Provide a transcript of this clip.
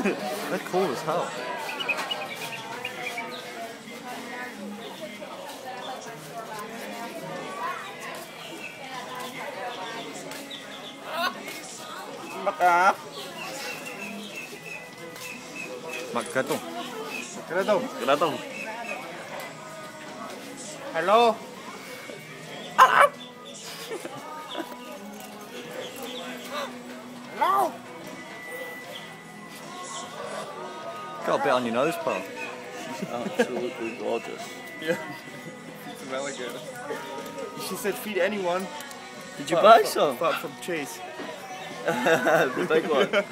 They're cool as hell. Magkatong. Magkatong. Hello. Hello. Got a bit on your nose, pal. Absolutely gorgeous. Yeah. It's really good. She said feed anyone. Did you buy some? Apart from Chase. The big one.